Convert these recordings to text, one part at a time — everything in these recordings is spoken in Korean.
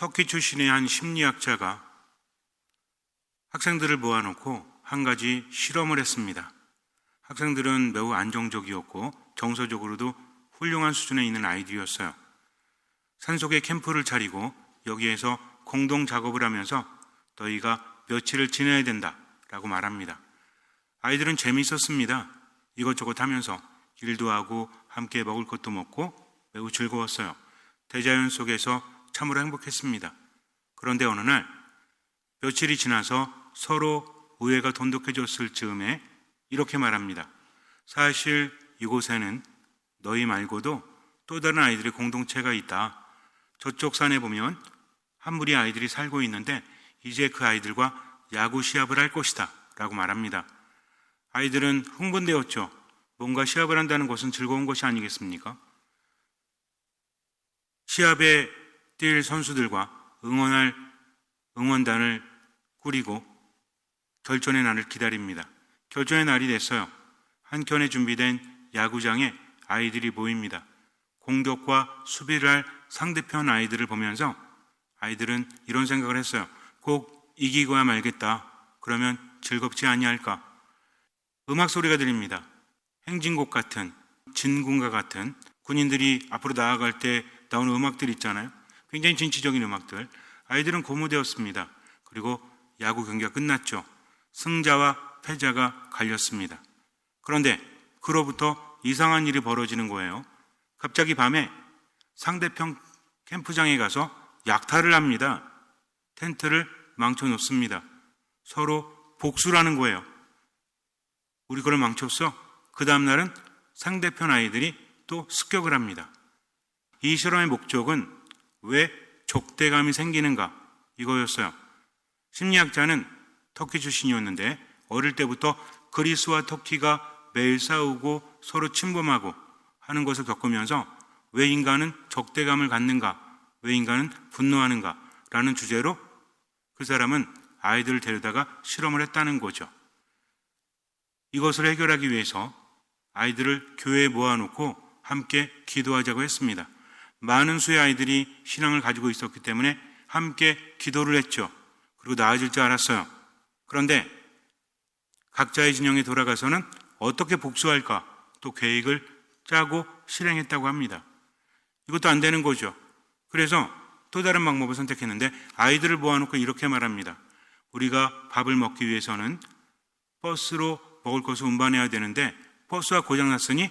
터키 출신의 한 심리학자가 학생들을 모아놓고 한 가지 실험을 했습니다. 학생들은 매우 안정적이었고 정서적으로도 훌륭한 수준에 있는 아이들이었어요. 산속에 캠프를 차리고 여기에서 공동 작업을 하면서 너희가 며칠을 지내야 된다라고 말합니다. 아이들은 재미있었습니다. 이것저것 하면서 일도 하고 함께 먹을 것도 먹고 매우 즐거웠어요. 대자연 속에서 참으로 행복했습니다. 그런데 어느 날 며칠이 지나서 서로 의외가 돈독해졌을 즈음에 이렇게 말합니다. 사실 이곳에는 너희 말고도 또 다른 아이들의 공동체가 있다. 저쪽 산에 보면 한 무리 아이들이 살고 있는데 이제 그 아이들과 야구 시합을 할 것이다 라고 말합니다. 아이들은 흥분되었죠. 뭔가 시합을 한다는 것은 즐거운 것이 아니겠습니까? 시합에 뛸 선수들과 응원할 응원단을 꾸리고 결전의 날을 기다립니다. 결전의 날이 됐어요. 한켠에 준비된 야구장에 아이들이 모입니다. 공격과 수비를 할 상대편 아이들을 보면서 아이들은 이런 생각을 했어요. 꼭 이기고야 말겠다. 그러면 즐겁지 아니할까? 음악 소리가 들립니다. 행진곡 같은, 진군가 같은 군인들이 앞으로 나아갈 때 나오는 음악들 있잖아요. 굉장히 진취적인 음악들. 아이들은 고무되었습니다. 그리고 야구 경기가 끝났죠. 승자와 패자가 갈렸습니다. 그런데 그로부터 이상한 일이 벌어지는 거예요. 갑자기 밤에 상대편 캠프장에 가서 약탈을 합니다. 텐트를 망쳐놓습니다. 서로 복수를 하는 거예요. 우리 그걸 망쳤어? 그 다음날은 상대편 아이들이 또 습격을 합니다. 이 실험의 목적은 왜 적대감이 생기는가? 이거였어요. 심리학자는 터키 출신이었는데 어릴 때부터 그리스와 터키가 매일 싸우고 서로 침범하고 하는 것을 겪으면서 왜 인간은 적대감을 갖는가? 왜 인간은 분노하는가? 라는 주제로 그 사람은 아이들을 데려다가 실험을 했다는 거죠. 이것을 해결하기 위해서 아이들을 교회에 모아놓고 함께 기도하자고 했습니다. 많은 수의 아이들이 신앙을 가지고 있었기 때문에 함께 기도를 했죠. 그리고 나아질 줄 알았어요. 그런데 각자의 진영에 돌아가서는 어떻게 복수할까 또 계획을 짜고 실행했다고 합니다. 이것도 안 되는 거죠. 그래서 또 다른 방법을 선택했는데 아이들을 모아놓고 이렇게 말합니다. 우리가 밥을 먹기 위해서는 버스로 먹을 것을 운반해야 되는데 버스가 고장났으니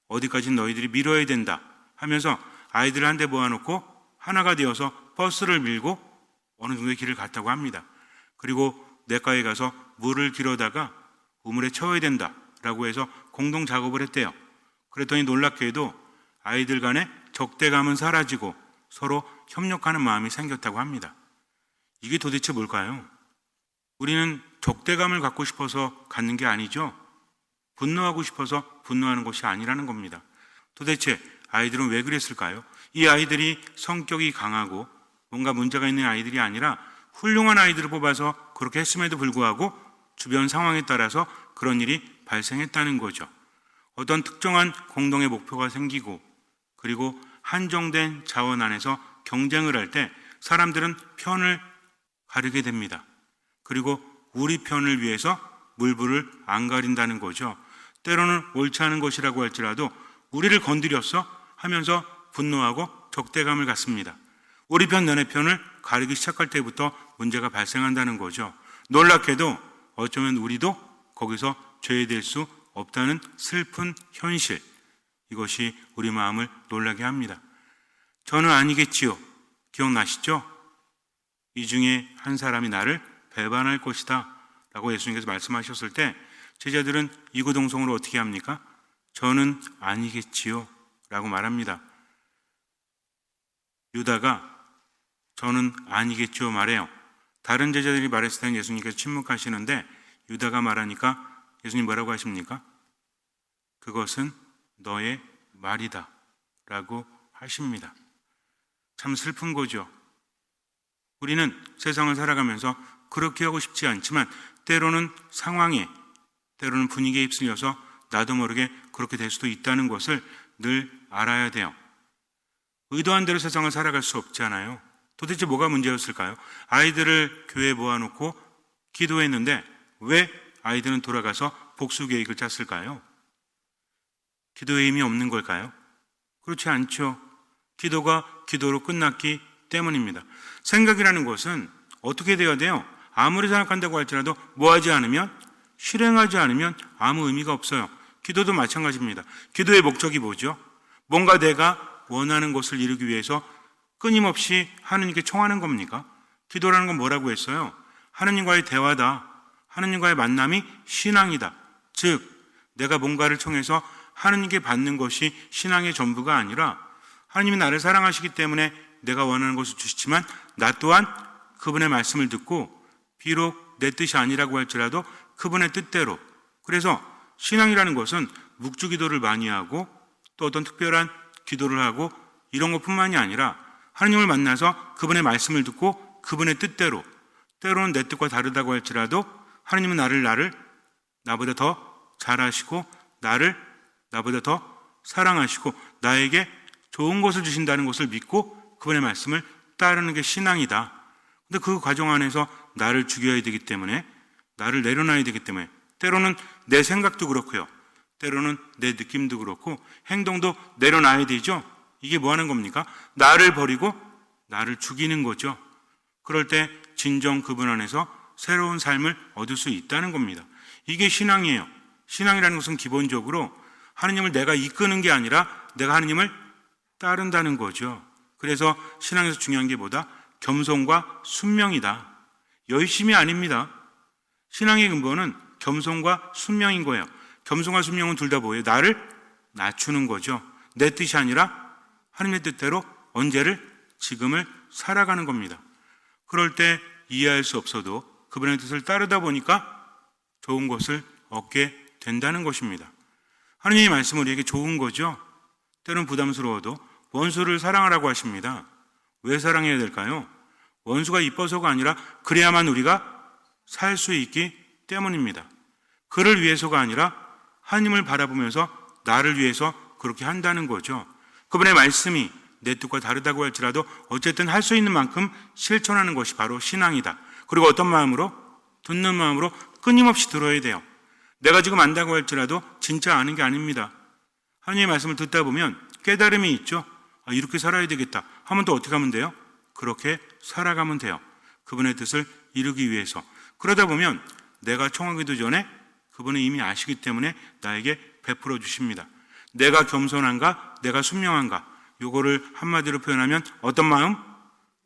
어디까지 너희들이 밀어야 된다 하면서 아이들을 한데 모아놓고 하나가 되어서 버스를 밀고 어느 정도의 길을 갔다고 합니다. 그리고 냇가에 가서 물을 길어다가 우물에 채워야 된다라고 해서 공동 작업을 했대요. 그랬더니 놀랍게도 아이들 간의 적대감은 사라지고 서로 협력하는 마음이 생겼다고 합니다. 이게 도대체 뭘까요? 우리는 적대감을 갖고 싶어서 갖는 게 아니죠. 분노하고 싶어서 분노하는 것이 아니라는 겁니다. 도대체 아이들은 왜 그랬을까요? 이 아이들이 성격이 강하고 뭔가 문제가 있는 아이들이 아니라 훌륭한 아이들을 뽑아서 그렇게 했음에도 불구하고 주변 상황에 따라서 그런 일이 발생했다는 거죠. 어떤 특정한 공동의 목표가 생기고 그리고 한정된 자원 안에서 경쟁을 할 때 사람들은 편을 가르게 됩니다. 그리고 우리 편을 위해서 물불을 안 가린다는 거죠. 때로는 옳지 않은 것이라고 할지라도 우리를 건드렸어 하면서 분노하고 적대감을 갖습니다. 우리 편 너네 편을 가리기 시작할 때부터 문제가 발생한다는 거죠. 놀랍게도 어쩌면 우리도 거기서 죄될 수 없다는 슬픈 현실, 이것이 우리 마음을 놀라게 합니다. 저는 아니겠지요. 기억나시죠? 이 중에 한 사람이 나를 배반할 것이다 라고 예수님께서 말씀하셨을 때 제자들은 이구동성으로 어떻게 합니까? 저는 아니겠지요 라고 말합니다. 유다가 저는 아니겠지요 말해요. 다른 제자들이 말했을 때는 예수님께서 침묵하시는데 유다가 말하니까 예수님 뭐라고 하십니까? 그것은 너의 말이다 라고 하십니다. 참 슬픈 거죠. 우리는 세상을 살아가면서 그렇게 하고 싶지 않지만 때로는 상황에, 때로는 분위기에 휩쓸려서 나도 모르게 그렇게 될 수도 있다는 것을 늘 알아야 돼요. 의도한 대로 세상을 살아갈 수 없잖아요. 도대체 뭐가 문제였을까요? 아이들을 교회에 모아놓고 기도했는데 왜 아이들은 돌아가서 복수 계획을 짰을까요? 기도의 힘이 없는 걸까요? 그렇지 않죠. 기도가 기도로 끝났기 때문입니다. 생각이라는 것은 어떻게 되어야 돼요? 아무리 생각한다고 할지라도 뭐하지 않으면, 실행하지 않으면 아무 의미가 없어요. 기도도 마찬가지입니다. 기도의 목적이 뭐죠? 뭔가 내가 원하는 것을 이루기 위해서 끊임없이 하느님께 청하는 겁니까? 기도라는 건 뭐라고 했어요? 하느님과의 대화다. 하느님과의 만남이 신앙이다. 즉 내가 뭔가를 청해서 하느님께 받는 것이 신앙의 전부가 아니라 하느님이 나를 사랑하시기 때문에 내가 원하는 것을 주시지만 나 또한 그분의 말씀을 듣고 비록 내 뜻이 아니라고 할지라도 그분의 뜻대로, 그래서 신앙이라는 것은 묵주기도를 많이 하고 또 어떤 특별한 기도를 하고 이런 것뿐만이 아니라 하느님을 만나서 그분의 말씀을 듣고 그분의 뜻대로, 때로는 내 뜻과 다르다고 할지라도 하느님은 나를 나보다 더 잘하시고 나를 나보다 더 사랑하시고 나에게 좋은 것을 주신다는 것을 믿고 그분의 말씀을 따르는 게 신앙이다. 근데 그 과정 안에서 나를 죽여야 되기 때문에, 나를 내려놔야 되기 때문에 때로는 내 생각도 그렇고요, 때로는 내 느낌도 그렇고 행동도 내려놔야 되죠. 이게 뭐 하는 겁니까? 나를 버리고 나를 죽이는 거죠. 그럴 때 진정 그분 안에서 새로운 삶을 얻을 수 있다는 겁니다. 이게 신앙이에요. 신앙이라는 것은 기본적으로 하느님을 내가 이끄는 게 아니라 내가 하느님을 따른다는 거죠. 그래서 신앙에서 중요한 게 뭐다? 겸손과 순명이다. 열심이 아닙니다. 신앙의 근본은 겸손과 순명인 거예요. 겸손과 순명은 둘 다 뭐예요? 나를 낮추는 거죠. 내 뜻이 아니라 하느님의 뜻대로 언제를? 지금을 살아가는 겁니다. 그럴 때 이해할 수 없어도 그분의 뜻을 따르다 보니까 좋은 것을 얻게 된다는 것입니다. 하느님의 말씀은 우리에게 좋은 거죠. 때로는 부담스러워도 원수를 사랑하라고 하십니다. 왜 사랑해야 될까요? 원수가 이뻐서가 아니라 그래야만 우리가 살 수 있기 때문입니다. 그를 위해서가 아니라 하느님을 바라보면서 나를 위해서 그렇게 한다는 거죠. 그분의 말씀이 내 뜻과 다르다고 할지라도 어쨌든 할 수 있는 만큼 실천하는 것이 바로 신앙이다. 그리고 어떤 마음으로? 듣는 마음으로 끊임없이 들어야 돼요. 내가 지금 안다고 할지라도 진짜 아는 게 아닙니다. 하느님의 말씀을 듣다 보면 깨달음이 있죠. 이렇게 살아야 되겠다 하면 또 어떻게 하면 돼요? 그렇게 살아가면 돼요. 그분의 뜻을 이루기 위해서. 그러다 보면 내가 청하기도 전에 그분은 이미 아시기 때문에 나에게 베풀어 주십니다. 내가 겸손한가? 내가 순명한가? 요거를 한마디로 표현하면 어떤 마음?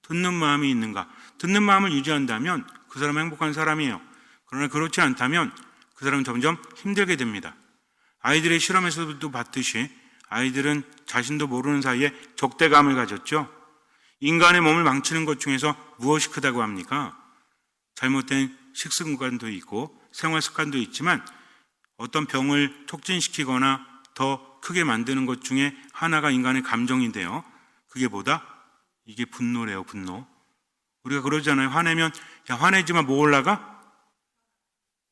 듣는 마음이 있는가? 듣는 마음을 유지한다면 그 사람은 행복한 사람이에요. 그러나 그렇지 않다면 그 사람은 점점 힘들게 됩니다. 아이들의 실험에서도 봤듯이 아이들은 자신도 모르는 사이에 적대감을 가졌죠. 인간의 몸을 망치는 것 중에서 무엇이 크다고 합니까? 잘못된 식습관도 있고 생활 습관도 있지만 어떤 병을 촉진시키거나 더 크게 만드는 것 중에 하나가 인간의 감정인데요. 그게 뭐다? 이게 분노래요, 분노. 우리가 그러잖아요. 화내면 야 화내지만 뭐 올라가?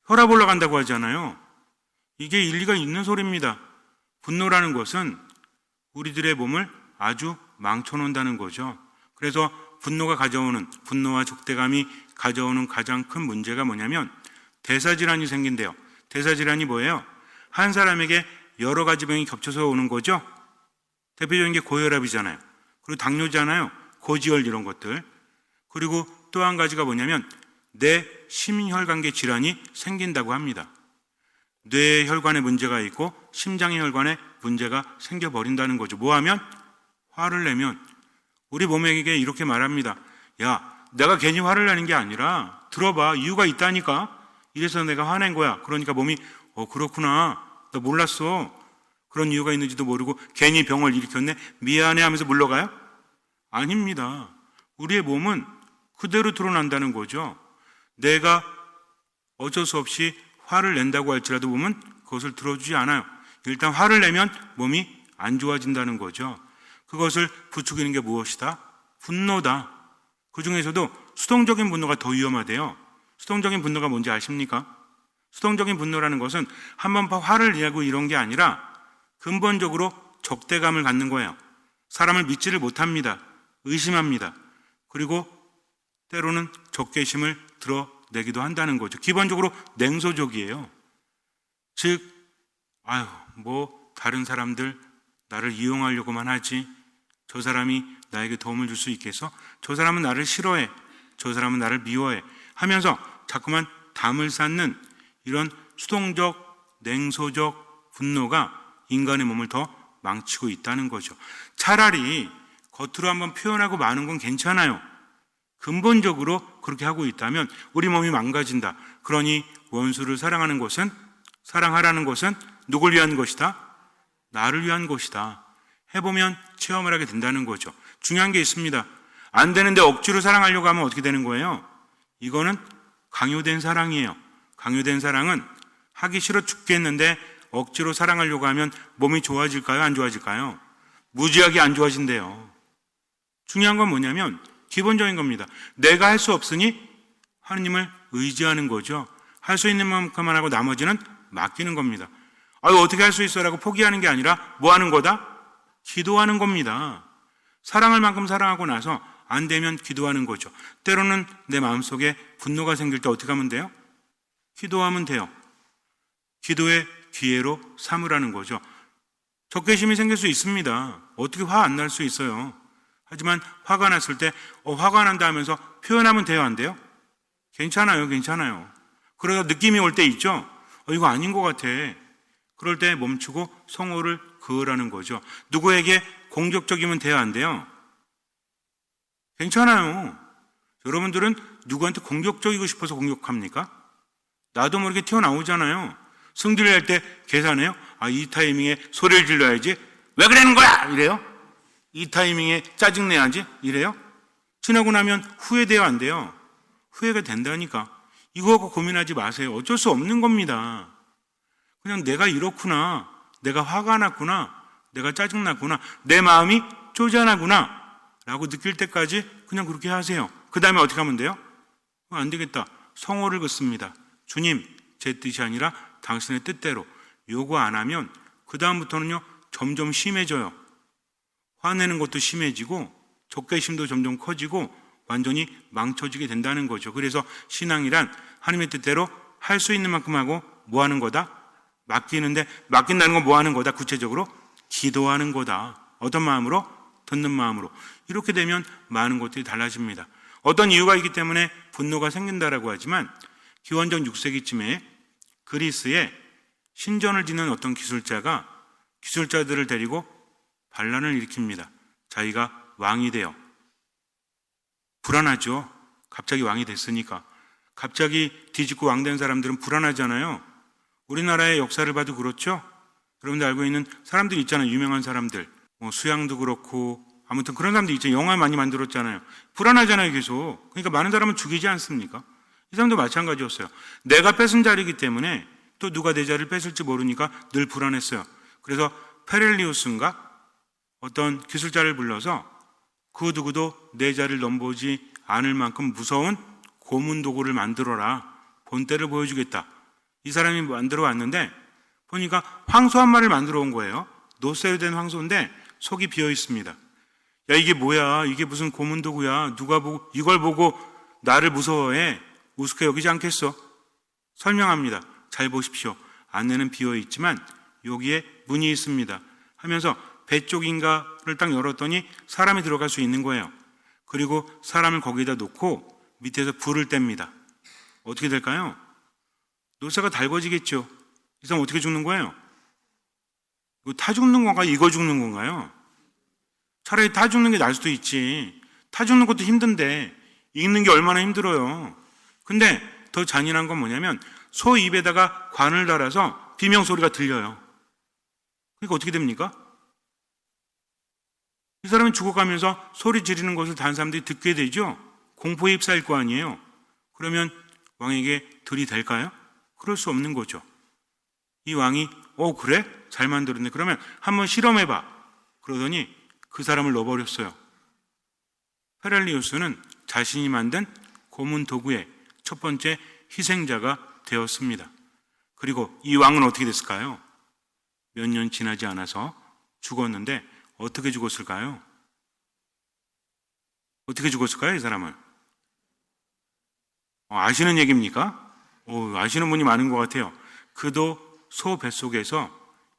혈압 올라간다고 하잖아요. 이게 일리가 있는 소리입니다. 분노라는 것은 우리들의 몸을 아주 망쳐놓는다는 거죠. 그래서 분노와 적대감이 가져오는 가장 큰 문제가 뭐냐면 대사질환이 생긴대요. 대사질환이 뭐예요? 한 사람에게 여러 가지 병이 겹쳐서 오는 거죠. 대표적인 게 고혈압이잖아요. 그리고 당뇨잖아요. 고지혈 이런 것들. 그리고 또 한 가지가 뭐냐면 뇌 심혈관계 질환이 생긴다고 합니다. 뇌 혈관에 문제가 있고 심장의 혈관에 문제가 생겨버린다는 거죠. 뭐 하면? 화를 내면. 우리 몸에게 이렇게 말합니다. 야, 내가 괜히 화를 내는 게 아니라 들어봐. 이유가 있다니까. 이래서 내가 화낸 거야. 그러니까 몸이 그렇구나. 나 몰랐어. 그런 이유가 있는지도 모르고 괜히 병을 일으켰네. 미안해 하면서 물러가요? 아닙니다. 우리의 몸은 그대로 드러난다는 거죠. 내가 어쩔 수 없이 화를 낸다고 할지라도 몸은 그것을 들어주지 않아요. 일단 화를 내면 몸이 안 좋아진다는 거죠. 그것을 부추기는 게 무엇이다? 분노다. 그 중에서도 수동적인 분노가 더 위험하대요. 수동적인 분노가 뭔지 아십니까? 수동적인 분노라는 것은 한번 화를 내고 이런 게 아니라 근본적으로 적대감을 갖는 거예요. 사람을 믿지를 못합니다. 의심합니다. 그리고 때로는 적개심을 드러내기도 한다는 거죠. 기본적으로 냉소적이에요. 즉, 다른 사람들 나를 이용하려고만 하지, 저 사람이 나에게 도움을 줄 수 있겠어? 저 사람은 나를 싫어해, 저 사람은 나를 미워해 하면서 자꾸만 담을 쌓는 이런 수동적, 냉소적 분노가 인간의 몸을 더 망치고 있다는 거죠. 차라리 겉으로 한번 표현하고 마는 건 괜찮아요. 근본적으로 그렇게 하고 있다면 우리 몸이 망가진다. 그러니 원수를 사랑하는 것은, 사랑하라는 것은 누굴 위한 것이다? 나를 위한 것이다. 해보면 체험을 하게 된다는 거죠. 중요한 게 있습니다. 안 되는데 억지로 사랑하려고 하면 어떻게 되는 거예요? 이거는 강요된 사랑이에요. 강요된 사랑은 하기 싫어 죽겠는데 억지로 사랑하려고 하면 몸이 좋아질까요? 안 좋아질까요? 무지하게 안 좋아진대요. 중요한 건 뭐냐면 기본적인 겁니다. 내가 할 수 없으니 하느님을 의지하는 거죠. 할 수 있는 만큼만 하고 나머지는 맡기는 겁니다. 어떻게 할 수 있어라고 포기하는 게 아니라 뭐 하는 거다? 기도하는 겁니다. 사랑할 만큼 사랑하고 나서 안 되면 기도하는 거죠. 때로는 내 마음속에 분노가 생길 때 어떻게 하면 돼요? 기도하면 돼요. 기도의 기회로 삼으라는 거죠. 적개심이 생길 수 있습니다. 어떻게 화 안 날 수 있어요. 하지만 화가 났을 때 화가 난다 하면서 표현하면 돼요, 안 돼요? 괜찮아요. 그러다 느낌이 올 때 있죠. 이거 아닌 것 같아. 그럴 때 멈추고 성호를 그으라는 거죠. 누구에게 공격적이면 돼요, 안 돼요? 괜찮아요. 여러분들은 누구한테 공격적이고 싶어서 공격합니까? 나도 모르게 튀어나오잖아요. 승질을 낼 때 계산해요. 이 타이밍에 소리를 질러야지. 왜 그러는 거야? 이래요. 이 타이밍에 짜증내야지. 이래요. 지나고 나면 후회돼요, 안 돼요? 후회가 된다니까. 이거 갖고 고민하지 마세요. 어쩔 수 없는 겁니다. 그냥 내가 이렇구나, 내가 화가 났구나, 내가 짜증났구나, 내 마음이 쪼잔하구나 라고 느낄 때까지 그냥 그렇게 하세요. 그 다음에 어떻게 하면 돼요? 안 되겠다. 성호를 긋습니다. 주님, 제 뜻이 아니라 당신의 뜻대로. 요거 안 하면 그 다음부터는요 점점 심해져요. 화내는 것도 심해지고 적개심도 점점 커지고 완전히 망쳐지게 된다는 거죠. 그래서 신앙이란 하나님의 뜻대로 할 수 있는 만큼 하고 뭐 하는 거다? 맡기는데, 맡긴다는 건 뭐 하는 거다? 구체적으로 기도하는 거다. 어떤 마음으로? 듣는 마음으로. 이렇게 되면 많은 것들이 달라집니다. 어떤 이유가 있기 때문에 분노가 생긴다라고 하지만 기원전 6세기쯤에 그리스에 신전을 짓는 어떤 기술자들을 데리고 반란을 일으킵니다. 자기가 왕이 돼요. 불안하죠. 갑자기 왕이 됐으니까. 갑자기 뒤집고 왕 된 사람들은 불안하잖아요. 우리나라의 역사를 봐도 그렇죠. 여러분들 알고 있는 사람들 있잖아요. 유명한 사람들. 수양도 그렇고 아무튼 그런 사람들 있죠. 영화 많이 만들었잖아요. 불안하잖아요, 계속. 그러니까 많은 사람은 죽이지 않습니까? 이 사람도 마찬가지였어요. 내가 뺏은 자리이기 때문에 또 누가 내 자리를 뺏을지 모르니까 늘 불안했어요. 그래서 페렐리우스인가 어떤 기술자를 불러서 그 누구도 내 자리를 넘보지 않을 만큼 무서운 고문 도구를 만들어라. 본때를 보여주겠다. 이 사람이 만들어 왔는데 보니까 황소 한 마리를 만들어 온 거예요. 노쇠로 된 황소인데 속이 비어 있습니다. 야, 이게 뭐야? 이게 무슨 고문 도구야? 누가 보고 이걸 보고 나를 무서워해? 우습게 여기지 않겠어? 설명합니다. 잘 보십시오. 안에는 비어 있지만 여기에 문이 있습니다. 하면서 배 쪽인가를 딱 열었더니 사람이 들어갈 수 있는 거예요. 그리고 사람을 거기다 놓고 밑에서 불을 뗍니다. 어떻게 될까요? 노쇠가 달궈지겠죠. 이 사람 어떻게 죽는 거예요? 이거 타 죽는 건가요? 이거 죽는 건가요? 차라리 타 죽는 게 나을 수도 있지. 타 죽는 것도 힘든데 읽는 게 얼마나 힘들어요. 근데 더 잔인한 건 뭐냐면 소 입에다가 관을 달아서 비명소리가 들려요. 그러니까 어떻게 됩니까? 이 사람이 죽어가면서 소리 지르는 것을 다른 사람들이 듣게 되죠. 공포에 휩싸일 거 아니에요. 그러면 왕에게 들이댈까요? 그럴 수 없는 거죠. 이 왕이 그래? 잘 만들었네. 그러면 한번 실험해봐. 그러더니 그 사람을 넣어버렸어요. 페렐리우스는 자신이 만든 고문 도구의 첫 번째 희생자가 되었습니다. 그리고 이 왕은 어떻게 됐을까요? 몇 년 지나지 않아서 죽었는데 어떻게 죽었을까요? 어떻게 죽었을까요, 이 사람은? 아시는 얘기입니까? 아시는 분이 많은 것 같아요. 그도 소 뱃속에서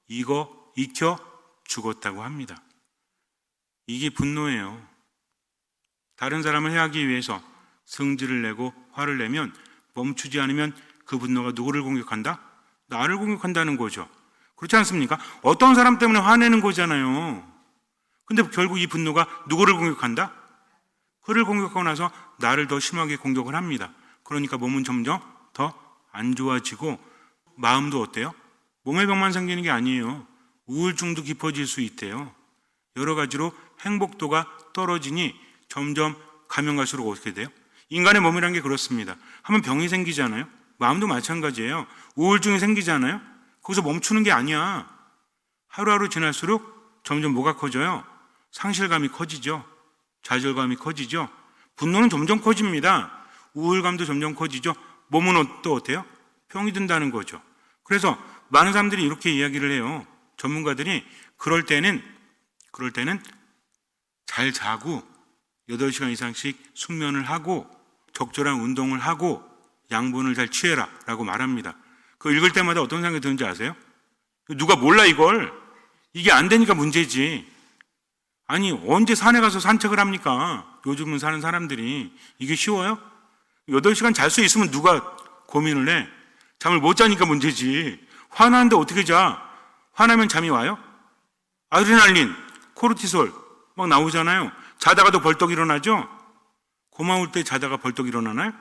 익혀 죽었다고 합니다. 이게 분노예요. 다른 사람을 해하기 위해서 성질을 내고 화를 내면 멈추지 않으면 그 분노가 누구를 공격한다? 나를 공격한다는 거죠. 그렇지 않습니까? 어떤 사람 때문에 화내는 거잖아요. 근데 결국 이 분노가 누구를 공격한다? 그를 공격하고 나서 나를 더 심하게 공격을 합니다. 그러니까 몸은 점점 더 안 좋아지고 마음도 어때요? 몸의 병만 생기는 게 아니에요. 우울증도 깊어질 수 있대요. 여러 가지로 행복도가 떨어지니 점점 가면 갈수록 어떻게 돼요? 인간의 몸이란 게 그렇습니다. 하면 병이 생기잖아요. 마음도 마찬가지예요. 우울증이 생기잖아요. 거기서 멈추는 게 아니야. 하루하루 지날수록 점점 뭐가 커져요? 상실감이 커지죠. 좌절감이 커지죠. 분노는 점점 커집니다. 우울감도 점점 커지죠. 몸은 또 어때요? 병이 든다는 거죠. 그래서 많은 사람들이 이렇게 이야기를 해요. 전문가들이 그럴 때는 잘 자고 8시간 이상씩 숙면을 하고 적절한 운동을 하고 양분을 잘 취해라 라고 말합니다. 그거 읽을 때마다 어떤 생각이 드는지 아세요? 누가 몰라 이걸? 이게 안 되니까 문제지. 아니 언제 산에 가서 산책을 합니까? 요즘은 사는 사람들이. 이게 쉬워요? 8시간 잘 수 있으면 누가 고민을 해? 잠을 못 자니까 문제지. 화나는데 어떻게 자? 화나면 잠이 와요? 아드레날린, 코르티솔 막 나오잖아요. 자다가도 벌떡 일어나죠? 고마울 때 자다가 벌떡 일어나나요?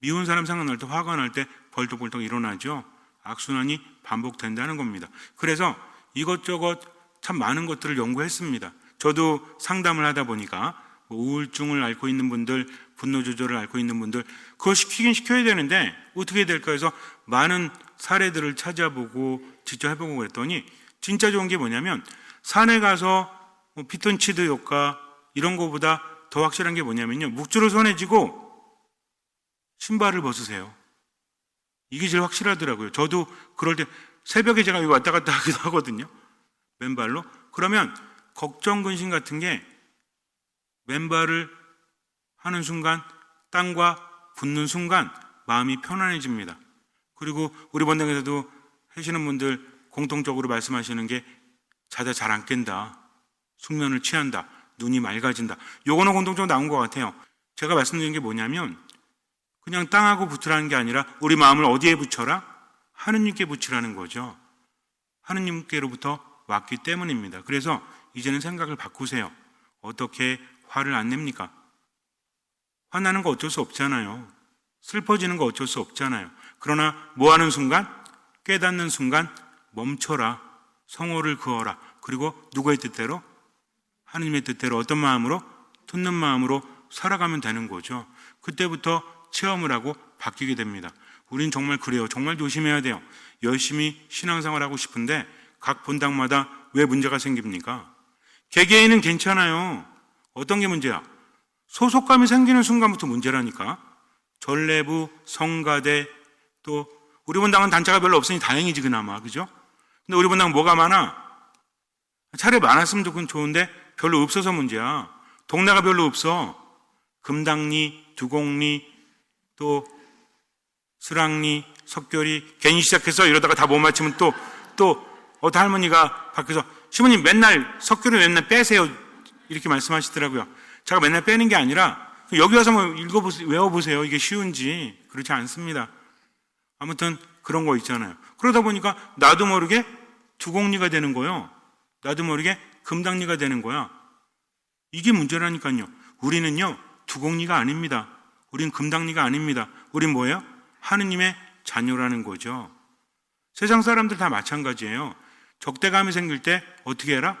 미운 사람 생각날 때, 화가 날 때 벌떡벌떡 일어나죠. 악순환이 반복된다는 겁니다. 그래서 이것저것 참 많은 것들을 연구했습니다. 저도 상담을 하다 보니까 우울증을 앓고 있는 분들, 분노 조절을 앓고 있는 분들, 그거 시키긴 시켜야 되는데 어떻게 될까 해서 많은 사례들을 찾아보고 직접 해보고 그랬더니 진짜 좋은 게 뭐냐면 산에 가서 피톤치드 효과 이런 거보다 더 확실한 게 뭐냐면요, 묵주를 손에 쥐고 신발을 벗으세요. 이게 제일 확실하더라고요. 저도 그럴 때 새벽에 제가 여기 왔다 갔다 하기도 하거든요. 맨발로. 그러면 걱정 근심 같은 게 맨발을 하는 순간, 땅과 붙는 순간 마음이 편안해집니다. 그리고 우리 본당에서도 하시는 분들 공통적으로 말씀하시는 게 자다 잘 안 깬다, 숙면을 취한다, 눈이 맑아진다. 요거는 공통적으로 나온 것 같아요. 제가 말씀드린 게 뭐냐면 그냥 땅하고 붙으라는 게 아니라 우리 마음을 어디에 붙여라? 하느님께 붙이라는 거죠. 하느님께로부터 왔기 때문입니다. 그래서 이제는 생각을 바꾸세요. 어떻게 화를 안 냅니까? 화나는 거 어쩔 수 없잖아요. 슬퍼지는 거 어쩔 수 없잖아요. 그러나 뭐 하는 순간? 깨닫는 순간 멈춰라. 성호를 그어라. 그리고 누구의 뜻대로? 하느님의 뜻대로 어떤 마음으로? 듣는 마음으로 살아가면 되는 거죠. 그때부터 체험을 하고 바뀌게 됩니다. 우린 정말 그래요. 정말 조심해야 돼요. 열심히 신앙생활 하고 싶은데 각 본당마다 왜 문제가 생깁니까? 개개인은 괜찮아요. 어떤 게 문제야? 소속감이 생기는 순간부터 문제라니까. 전례부, 성가대, 또 우리 본당은 단체가 별로 없으니 다행이지 그나마, 그죠? 근데 우리 본당은 뭐가 많아? 차라리 많았으면 좋은데 별로 없어서 문제야. 동네가 별로 없어. 금당리, 두곡리, 또 스랑리, 석교리 괜히 시작해서 이러다가 다 못 맞추면 또 어떤 할머니가 밖에서 시모님 맨날 석교리 맨날 빼세요 이렇게 말씀하시더라고요. 제가 맨날 빼는 게 아니라 여기 와서 뭐 읽어보세요, 외워보세요. 이게 쉬운지. 그렇지 않습니다. 아무튼 그런 거 있잖아요. 그러다 보니까 나도 모르게 두곡리가 되는 거예요. 나도 모르게 금당리가 되는 거야. 이게 문제라니까요. 우리는요 두곡리가 아닙니다. 우린 금당리가 아닙니다. 우린 뭐예요? 하느님의 자녀라는 거죠. 세상 사람들 다 마찬가지예요. 적대감이 생길 때 어떻게 해라?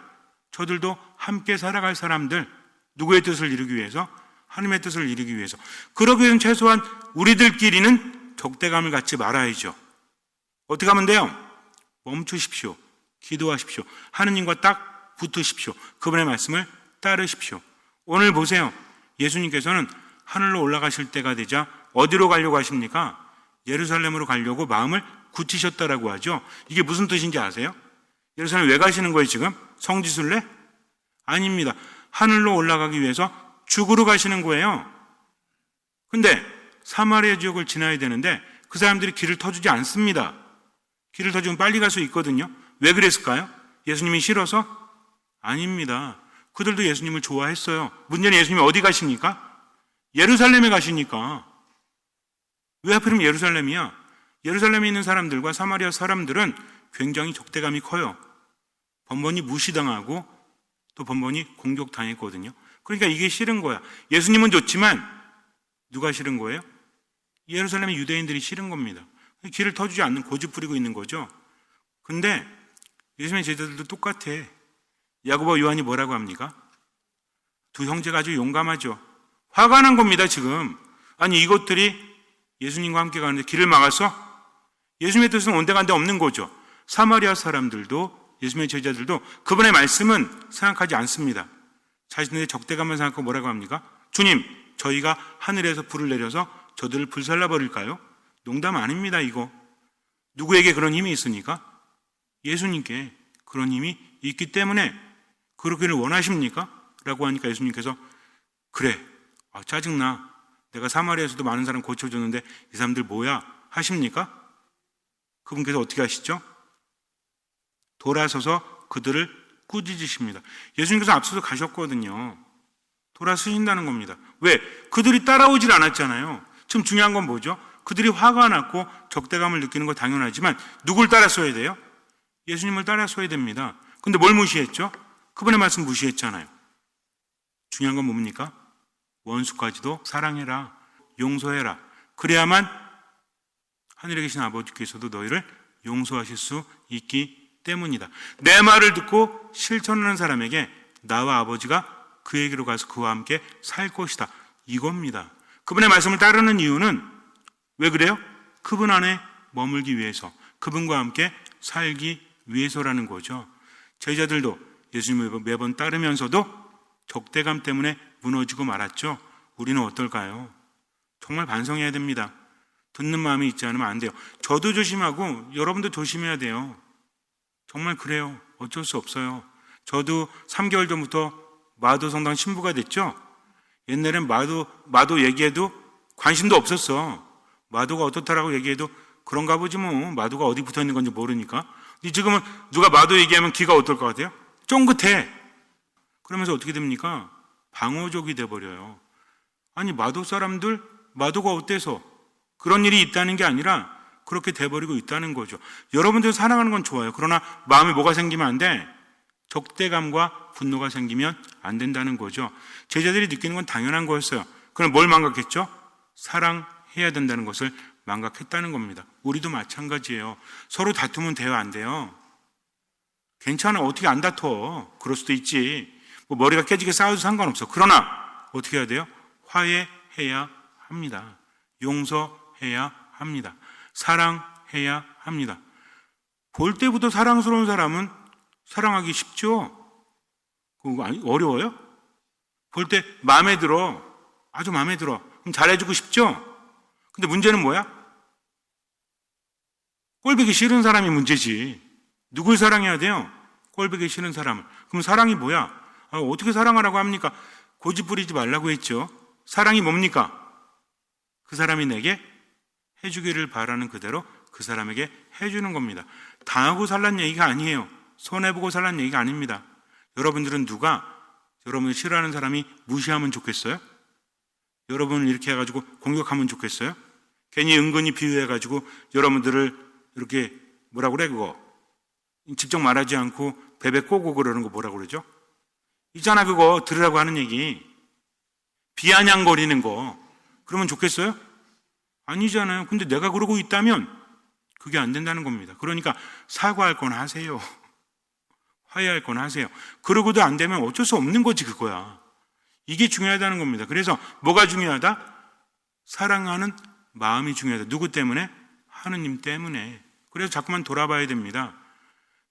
저들도 함께 살아갈 사람들, 누구의 뜻을 이루기 위해서? 하느님의 뜻을 이루기 위해서. 그러기 위해서는 최소한 우리들끼리는 적대감을 갖지 말아야죠. 어떻게 하면 돼요? 멈추십시오. 기도하십시오. 하느님과 딱 붙으십시오. 그분의 말씀을 따르십시오. 오늘 보세요. 예수님께서는 하늘로 올라가실 때가 되자 어디로 가려고 하십니까? 예루살렘으로 가려고 마음을 굳히셨다라고 하죠. 이게 무슨 뜻인지 아세요? 예루살렘 왜 가시는 거예요 지금? 성지순례? 아닙니다. 하늘로 올라가기 위해서 죽으러 가시는 거예요. 근데 사마리아 지역을 지나야 되는데 그 사람들이 길을 터주지 않습니다. 길을 터주면 빨리 갈 수 있거든요. 왜 그랬을까요? 예수님이 싫어서? 아닙니다. 그들도 예수님을 좋아했어요. 문제는 예수님이 어디 가십니까? 예루살렘에 가시니까. 왜 하필이면 예루살렘이야? 예루살렘에 있는 사람들과 사마리아 사람들은 굉장히 적대감이 커요. 번번이 무시당하고 또 번번이 공격당했거든요. 그러니까 이게 싫은 거야. 예수님은 좋지만 누가 싫은 거예요? 예루살렘의 유대인들이 싫은 겁니다. 길을 터주지 않는 고집 부리고 있는 거죠. 근데 예수님의 제자들도 똑같아. 야고보와 요한이 뭐라고 합니까? 두 형제가 아주 용감하죠. 화가 난 겁니다, 지금. 아니, 이것들이 예수님과 함께 가는데 길을 막았어? 예수님의 뜻은 온데간데 없는 거죠. 사마리아 사람들도 예수님의 제자들도 그분의 말씀은 생각하지 않습니다. 자신들의 적대감을 생각하고 뭐라고 합니까? 주님, 저희가 하늘에서 불을 내려서 저들을 불살라 버릴까요? 농담 아닙니다, 이거. 누구에게 그런 힘이 있으니까? 예수님께 그런 힘이 있기 때문에 그러기를 원하십니까? 라고 하니까 예수님께서 그래, 짜증나. 내가 사마리아에서도 많은 사람 고쳐줬는데 이 사람들 뭐야? 하십니까? 그분께서 어떻게 하시죠? 돌아서서 그들을 꾸짖으십니다. 예수님께서 앞서서 가셨거든요. 돌아서신다는 겁니다. 왜? 그들이 따라오질 않았잖아요. 지금 중요한 건 뭐죠? 그들이 화가 났고 적대감을 느끼는 건 당연하지만 누굴 따랐어야 돼요? 예수님을 따랐어야 됩니다. 근데 뭘 무시했죠? 그분의 말씀 무시했잖아요. 중요한 건 뭡니까? 원수까지도 사랑해라, 용서해라. 그래야만 하늘에 계신 아버지께서도 너희를 용서하실 수 있기 때문이다. 내 말을 듣고 실천하는 사람에게 나와 아버지가 그에게로 가서 그와 함께 살 것이다. 이겁니다. 그분의 말씀을 따르는 이유는 왜 그래요? 그분 안에 머물기 위해서, 그분과 함께 살기 위해서라는 거죠. 제자들도 예수님을 매번 따르면서도 적대감 때문에 무너지고 말았죠. 우리는 어떨까요? 정말 반성해야 됩니다. 듣는 마음이 있지 않으면 안 돼요. 저도 조심하고 여러분도 조심해야 돼요. 정말 그래요. 어쩔 수 없어요. 저도 3개월 전부터 마도성당 신부가 됐죠. 옛날엔 마도 얘기해도 관심도 없었어. 마도가 어떻다라고 얘기해도 그런가 보지 뭐. 마도가 어디 붙어 있는 건지 모르니까. 근데 지금은 누가 마도 얘기하면 귀가 어떨 것 같아요? 쫑긋해. 그러면서 어떻게 됩니까? 방어적이 돼버려요. 아니, 마도 사람들 마도가 어때서 그런 일이 있다는 게 아니라 그렇게 돼버리고 있다는 거죠. 여러분들 사랑하는 건 좋아요. 그러나 마음에 뭐가 생기면 안 돼? 적대감과 분노가 생기면 안 된다는 거죠. 제자들이 느끼는 건 당연한 거였어요. 그럼 뭘 망각했죠? 사랑해야 된다는 것을 망각했다는 겁니다. 우리도 마찬가지예요. 서로 다투면 돼요, 안 돼요? 괜찮아. 어떻게 안 다퉈? 그럴 수도 있지. 뭐 머리가 깨지게 싸워도 상관없어. 그러나 어떻게 해야 돼요? 화해해야 합니다. 용서해야 합니다. 사랑해야 합니다. 볼 때부터 사랑스러운 사람은 사랑하기 쉽죠? 그거 어려워요? 볼 때 마음에 들어. 아주 마음에 들어. 그럼 잘해주고 싶죠? 근데 문제는 뭐야? 꼴보기 싫은 사람이 문제지. 누굴 사랑해야 돼요? 꼴보기 싫은 사람을. 그럼 사랑이 뭐야? 어떻게 사랑하라고 합니까? 고집 부리지 말라고 했죠. 사랑이 뭡니까? 그 사람이 내게 해주기를 바라는 그대로 그 사람에게 해주는 겁니다. 당하고 살란 얘기가 아니에요. 손해보고 살란 얘기가 아닙니다. 여러분들은 누가 여러분을 싫어하는 사람이 무시하면 좋겠어요? 여러분을 이렇게 해가지고 공격하면 좋겠어요? 괜히 은근히 비유해가지고 여러분들을 이렇게 뭐라고 그래 그거 직접 말하지 않고 베베 꼬고 그러는 거 뭐라고 그러죠? 있잖아, 그거 들으라고 하는 얘기. 비아냥거리는 거. 그러면 좋겠어요? 아니잖아요. 근데 내가 그러고 있다면 그게 안 된다는 겁니다. 그러니까 사과할 건 하세요. 화해할 건 하세요. 그러고도 안 되면 어쩔 수 없는 거지, 그거야. 이게 중요하다는 겁니다. 그래서 뭐가 중요하다? 사랑하는 마음이 중요하다. 누구 때문에? 하느님 때문에. 그래서 자꾸만 돌아봐야 됩니다.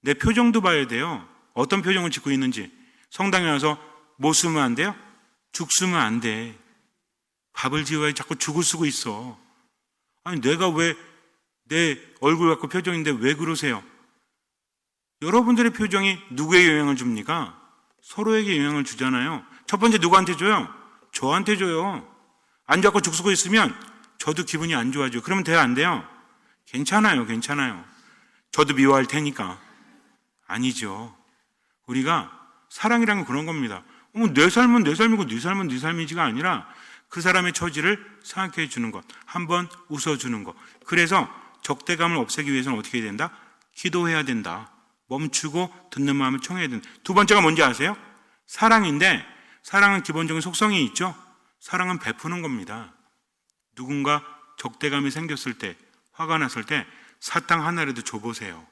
내 표정도 봐야 돼요. 어떤 표정을 짓고 있는지. 성당에 와서 뭐 쓰면 안 돼요? 죽 쓰면 안 돼. 밥을 지어야 자꾸 죽을 쓰고 있어. 아니, 내가 왜 내 얼굴 갖고 표정인데 왜 그러세요? 여러분들의 표정이 누구에게 영향을 줍니까? 서로에게 영향을 주잖아요. 첫 번째 누구한테 줘요? 저한테 줘요. 안 잡고 죽 쓰고 있으면 저도 기분이 안 좋아져요. 그러면 돼요, 안 돼요? 괜찮아요. 저도 미워할 테니까. 아니죠. 우리가 사랑이란 건 그런 겁니다. 내 삶은 내 삶이고 네 삶은 네 삶이지가 아니라 그 사람의 처지를 생각해 주는 것, 한번 웃어주는 것. 그래서 적대감을 없애기 위해서는 어떻게 해야 된다? 기도해야 된다. 멈추고 듣는 마음을 청해야 된다. 두 번째가 뭔지 아세요? 사랑인데, 사랑은 기본적인 속성이 있죠. 사랑은 베푸는 겁니다. 누군가 적대감이 생겼을 때, 화가 났을 때 사탕 하나라도 줘보세요.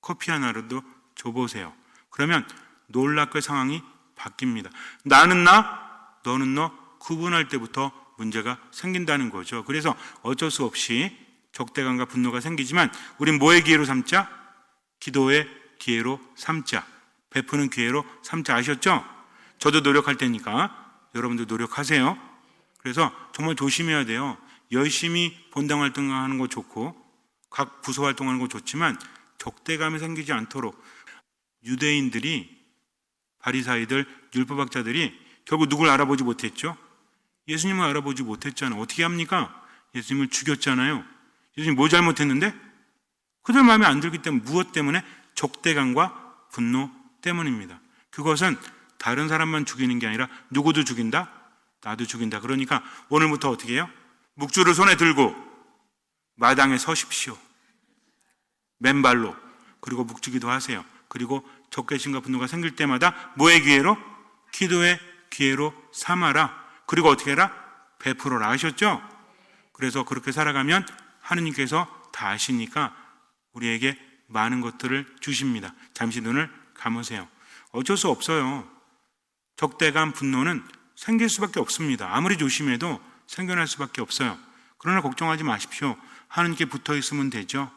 커피 하나라도 줘보세요. 그러면 놀랍게 상황이 바뀝니다. 나는 나, 너는 너 구분할 때부터 문제가 생긴다는 거죠. 그래서 어쩔 수 없이 적대감과 분노가 생기지만 우린 뭐의 기회로 삼자? 기도의 기회로 삼자. 베푸는 기회로 삼자. 아셨죠? 저도 노력할 테니까 여러분도 노력하세요. 그래서 정말 조심해야 돼요. 열심히 본당 활동하는 거 좋고 각 부서 활동하는 거 좋지만 적대감이 생기지 않도록 유대인들이, 바리사이들, 율법학자들이 결국 누굴 알아보지 못했죠? 예수님을 알아보지 못했잖아요. 어떻게 합니까? 예수님을 죽였잖아요. 예수님 뭐 잘못했는데? 그들 마음에 안 들기 때문에, 무엇 때문에? 적대감과 분노 때문입니다. 그것은 다른 사람만 죽이는 게 아니라 누구도 죽인다? 나도 죽인다. 그러니까 오늘부터 어떻게 해요? 묵주를 손에 들고 마당에 서십시오. 맨발로. 그리고 묵주기도 하세요. 그리고 적개심과 분노가 생길 때마다 뭐의 기회로? 기도의 기회로 삼아라. 그리고 어떻게 해라? 베풀어라. 아셨죠? 그래서 그렇게 살아가면 하느님께서 다 아시니까 우리에게 많은 것들을 주십니다. 잠시 눈을 감으세요. 어쩔 수 없어요. 적대감, 분노는 생길 수밖에 없습니다. 아무리 조심해도 생겨날 수밖에 없어요. 그러나 걱정하지 마십시오. 하느님께 붙어 있으면 되죠.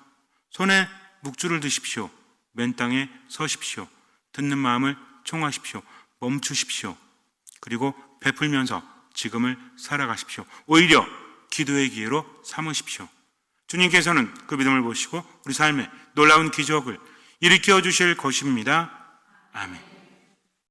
손에 묵주를 드십시오. 맨 땅에 서십시오. 듣는 마음을 청하십시오. 멈추십시오. 그리고 베풀면서 지금을 살아가십시오. 오히려 기도의 기회로 삼으십시오. 주님께서는 그 믿음을 보시고 우리 삶에 놀라운 기적을 일으켜 주실 것입니다. 아멘.